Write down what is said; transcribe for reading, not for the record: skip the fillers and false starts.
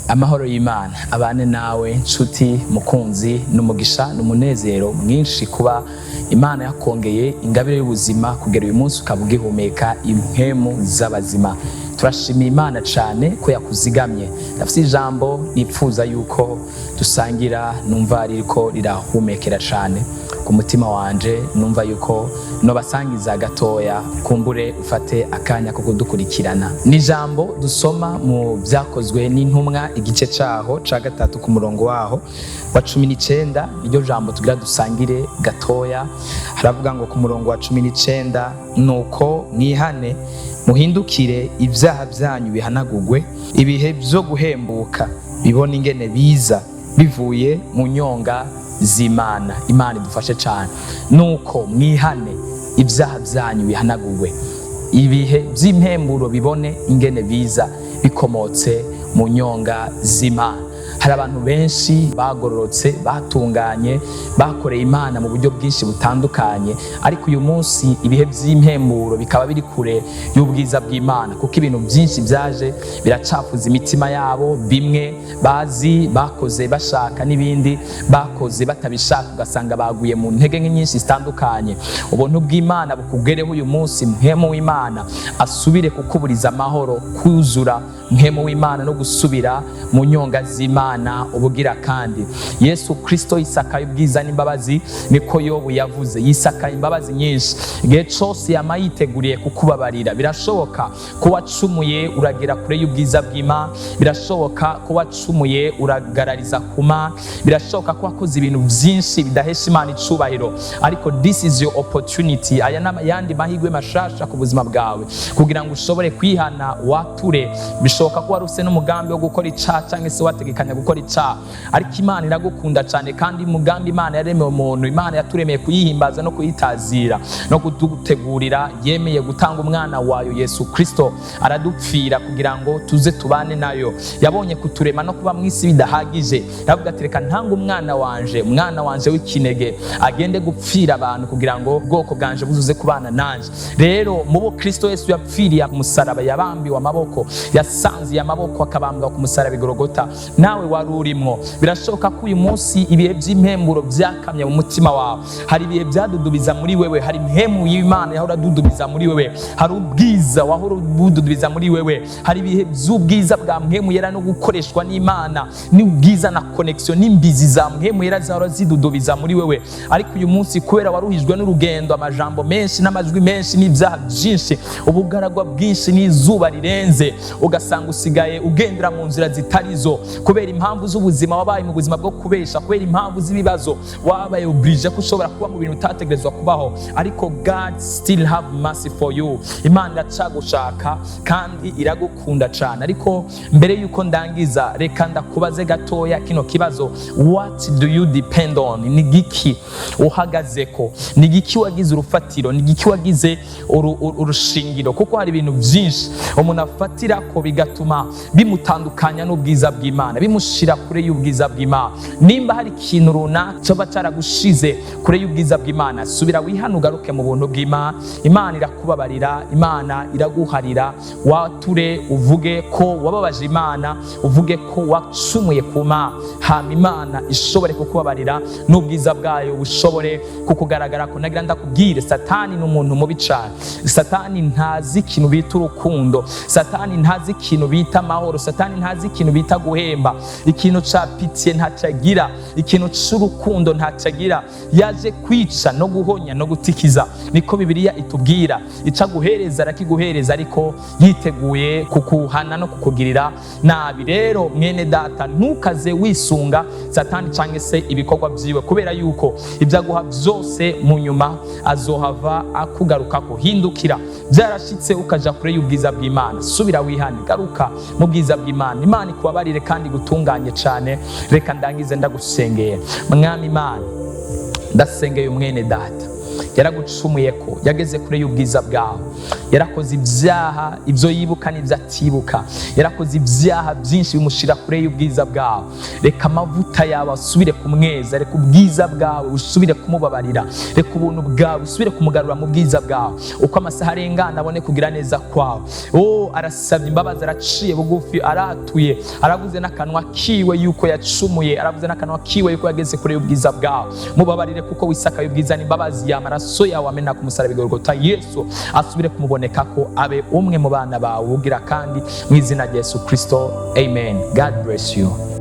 Amahoro y'Imana abane nawe nshuti mukunzi n'umugisha n'umunezero mwinshi kuba Imana yakongeye ingabire y'ubuzima kugera uyu munsi ukabugihumeka impemu z'abazima. Turashimiye Imana cyane ko yakuzigamye. Ndafite ijambo nipfuza yuko dusangira, numva ririko rirahumekera cyane ku mutima wanje, numva yuko no basangiza gatoya kumbure ufate akanya ko kudukurikirana. Ni ijambo dusoma mu byakozwe n'intumwa igice caho ca gatatu ku murongo waho wa 19. Iryo jambo tugira dusangire gatoya, haravuga ngo ku murongo wa 19, nuko mwihane muhindukire ibyaha byanyu bihanagurwe, ibihe vyoguhembuka bibona ingene biza bivuye mu nyonga z'Imana. Imana idufashe cyane. Nuko mwihane ibyaha byanyu bihanagurwe, ibihe by'impemburo bibone ingene biza bikomotse mu nyonga z'Imana. Hari abantu benshi bagororotse, batunganye, bakoreye Imana mu buryo bwinshi butandukanye, ariko uyu munsi ibihe by'impemburo bikaba biri kure y'ubwiza bw'Imana, kuko ibintu byinshi byaje biracafuza imitima yabo. Bimwe bazi bakoze bashaka, n'ibindi bakoze batabishaka, ugasanga baguye mu ntege nyinshi zitandukanye. Ubuntu bw'Imana bukugereho uyu munsi, mpemu w'Imana asubire kukuburiza amahoro, kuzura mpemu w'Imana no gusubira mu nyonga z'Imana ubugira kandi. Yesu Kristo yisakaye ubwiza n'imbabazi, niko Yobu yavuze, yisakaye imbabazi nyinshi. Igihe cyose yama yiteguriye kukubabarira. Birashoboka ko wacumuye uragera kure y'ubwiza bw'Imana, birashoboka ko wacumuye uragarariza kuma, birashoboka ko wakoze ibintu byinshi bidahesha Imana icubahiro, ariko this is your opportunity. Aya n'ayandi mahirwe mashasha ku buzima bwawe kugira ngo ushobore kwihana, wature. Bishoboka ko waruse n'umugambi wo gukora icaha cyangwa se wategekanya gukora icaha, ariko Imana iragukunda cyane, kandi umugambi Imana yaremewe umuntu, Imana yaturemeye kuyihimbaza no kuyitazira no kudutegurira. Yemeye gutanga umwana wayo Yesu Kristo aradupfira kugira ngo tuze tubane nayo. Yabonye kuturema no kuba mw'isi bidahagije, yavuga ati reka ntanga umwana wanje w'ikinege agende gupfira abantu kugira ngo ubwoko bwanje buzuze kubana nanje. Rero mubo Kristo Yesu yapfiriye ku musaraba, yabambiwe amaboko, yasanziye amaboko akabambwa ku musaraba Igorogota, nawe wari urimwo. Birashoboka ko uyu munsi ibihe by'impemburo byakamye mu mutima wawe. Hari ibihe byadudubiza muri wewe, hari impemu y'Imana yahora dudubiza muri wewe, hari ubwiza wahora bududubiza muri wewe, hari ibihe by'ubwiza bwa mpemu yera no gukoreshwa n'Imana, n'ubwiza na connection n'imbizi za mpemu yera zahora zidudubiza muri wewe. Ariko uyu munsi kubera waruhijwe n'urugendo, amajambo menshi n'amajwi menshi n'ibyaha byinshi, ubugaragwa bwinshi n'izuba rirenze, ugasanga usigaye ugendera mu nzira zitarizo kubera impamvu z'ubuzima. Wabaye mu buzima bwo kubesha kubera impamvu z'ibibazo, wabaye oblige ko ushobora kuba mu bintu utategerezwa kubaho, ariko God still have mercy for you. Imana iracagushaka kandi iragukunda cyane. Ariko mbere yuko ndangiza, reka ndakubaze gatoya kino kibazo: what do you depend on? Ni giki uhagazeko? Ni giki wagize urufatiro? Ni giki wagize urushingiro? Kuko hari ibintu byinshi umuntu afatira ko bigatuma bimutandukanya n'ubwiza bw'Imana, bimushira kure y'ubwiza bw'Imana. Nimba hari ikintu runaka cyoba caragushize kure y'ubwiza bw'Imana, subira wihana ugaruke mu buntu bw'Imana. Imana irakubabarira, Imana iraguharira. Wature uvuge ko wababaje Imana, uvuge ko wacumuye ku Mana, hama Imana ishobore kukubabarira n'ubwiza bwayo bushobore kukugaragara ko. Nagira ndakubwire, Satani ni umuntu mubi cyane. Satani ntazi ikintu bita urukundo, Satani ntazi ikintu bita amahoro, Satani ntazi ikintu bita guhemba, ikintu ca pitiye ntacagira, ikintu c'urukundo ntacagira. Yaje kwica no guhonya no gutikiza, niko Bibiliya itubwira. Ica guhereza arakiguhereza, ariko yiteguye kukuhana no kukugirira nabi. Rero mwene data, ntukaze wisunga Satani canke se ibikorwa byiwe, kubera yuko ibyo aguha byose mu nyuma azohava akugarukako. Hindukira, byarashitse ukaja kure y'ubwiza bw'Imana, subira wihane, garuka mu bwiza bw'Imana. Imana ikubabarire kandi gutunganye cyane. Reka ndangize ndagusengeye. Mwami Imana, ndasengeye umwene data, yaragucumuye ko, yageze kure y'ubwiza bwawe, yarakoze ibyaha, ibyo yibuka n'ibyo atibuka, yarakoze ibyaha byinshi bimushira kure y'ubwiza bwawe. Reka amavuta yawe asubire kumweza, reka ubwiza bwawe usubire kumubabarira, reka ubuntu bwawe usubire kumugarura mu bwiza bwawe. Uko amasaha arengana abone kugira neza kwawe. Arasabye imbabazi, araciye bugufi, aratuye, aravuze n'akanwa kiwe yuko yacumuye, aravuze n'akanwa kiwe yuko yageze kure y'ubwiza bwawe. Mubabarire kuko wisakaye ubwiza n'imbabazi y'amaraso yawe amena ku musaraba Golgotha. Yesu asubire kumuboneka ko abe umwe mu bana bawe ugira kandi mu izina rya Yesu Kristo. Amen. God bless you.